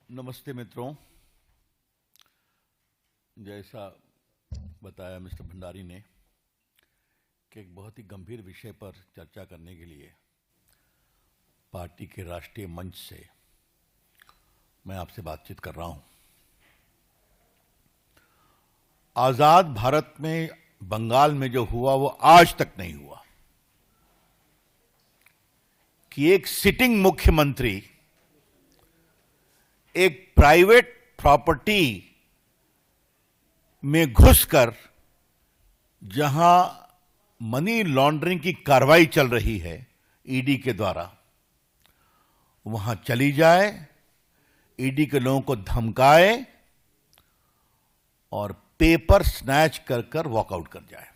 नमस्ते मित्रों। जैसा बताया मिस्टर भंडारी ने कि एक बहुत ही गंभीर विषय पर चर्चा करने के लिए पार्टी के राष्ट्रीय मंच से मैं आपसे बातचीत कर रहा हूं। आजाद भारत में बंगाल में जो हुआ वो आज तक नहीं हुआ कि एक सिटिंग मुख्यमंत्री एक प्राइवेट प्रॉपर्टी में घुसकर जहां मनी लॉन्ड्रिंग की कार्रवाई चल रही है ईडी के द्वारा, वहां चली जाए, ईडी के लोगों को धमकाए और पेपर स्नैच कर कर वॉकआउट कर जाए।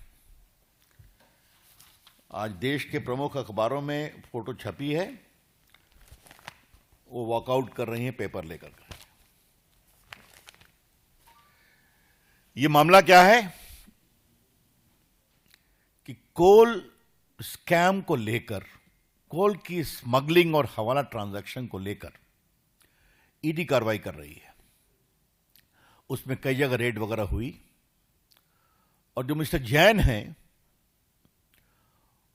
आज देश के प्रमुख अखबारों में फोटो छपी है, वो वॉकआउट कर रही हैं पेपर लेकर के। ये मामला क्या है कि कोल स्कैम को लेकर, कोल की स्मगलिंग और हवाला ट्रांजैक्शन को लेकर ईडी कार्रवाई कर रही है। उसमें कई जगह रेड वगैरह हुई और जो मिस्टर जैन हैं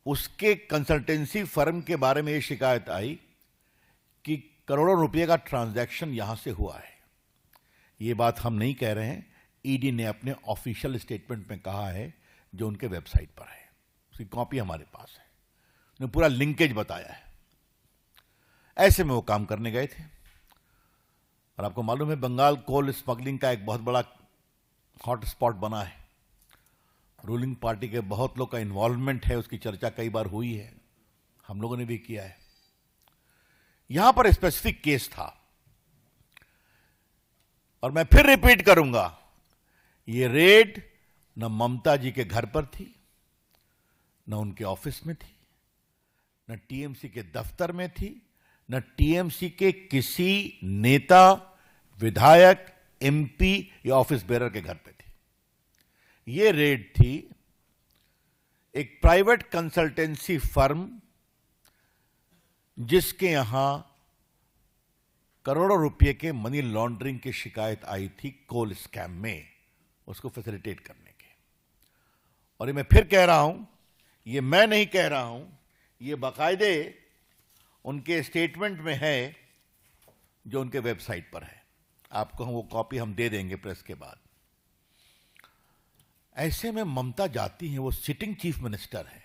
उसके कंसल्टेंसी फर्म के बारे में यह शिकायत आई कि करोड़ों रुपए का ट्रांजैक्शन यहां से हुआ है। यह बात हम नहीं कह रहे हैं, ईडी ने अपने ऑफिशियल स्टेटमेंट में कहा है जो उनके वेबसाइट पर है, उसकी कॉपी हमारे पास है। उन्होंने पूरा लिंकेज बताया है। ऐसे में वो काम करने गए थे और आपको मालूम है बंगाल कोल स्मगलिंग का एक बहुत बड़ा हॉट स्पॉट बना है। रूलिंग पार्टी के बहुत लोग का इन्वॉल्वमेंट है, उसकी चर्चा कई बार हुई है, हम लोगों ने भी किया है। यहां पर स्पेसिफिक केस था और मैं फिर रिपीट करूंगा, ये रेड न ममता जी के घर पर थी, न उनके ऑफिस में थी, न टीएमसी के दफ्तर में थी, न टीएमसी के किसी नेता, विधायक, एमपी या ऑफिस बेरर के घर पे थी। ये रेड थी एक प्राइवेट कंसल्टेंसी फर्म जिसके यहां करोड़ों रुपए के मनी लॉन्ड्रिंग की शिकायत आई थी कोल स्कैम में, उसको फैसिलिटेट करने के। और ये मैं फिर कह रहा हूं, ये मैं नहीं कह रहा हूं, ये बाकायदे उनके स्टेटमेंट में है जो उनके वेबसाइट पर है। आपको वो कॉपी हम दे देंगे प्रेस के बाद। ऐसे में ममता जाती हैं, वो सिटिंग चीफ मिनिस्टर है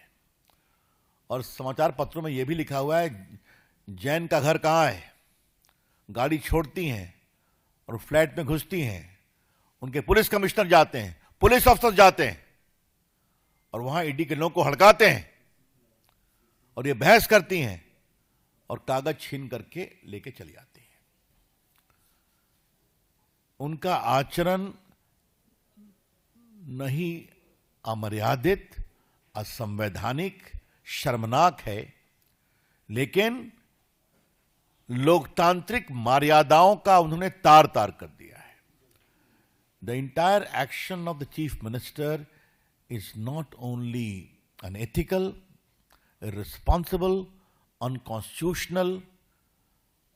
और समाचार पत्रों में यह भी लिखा हुआ है जैन का घर कहां है। गाड़ी छोड़ती हैं और फ्लैट में घुसती हैं, उनके पुलिस कमिश्नर जाते हैं, पुलिस अफसर जाते हैं और वहां ईडी के लोगों को हड़काते हैं और ये बहस करती हैं और कागज छीन करके लेके चली जाती हैं। उनका आचरण नहीं अमर्यादित, असंवैधानिक, शर्मनाक है, लेकिन लोकतांत्रिक मर्यादाओं का उन्होंने तार तार कर दिया है। The entire action of the chief minister is not only unethical, irresponsible, unconstitutional,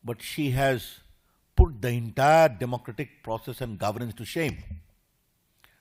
but she has put the entire democratic process and governance to shame.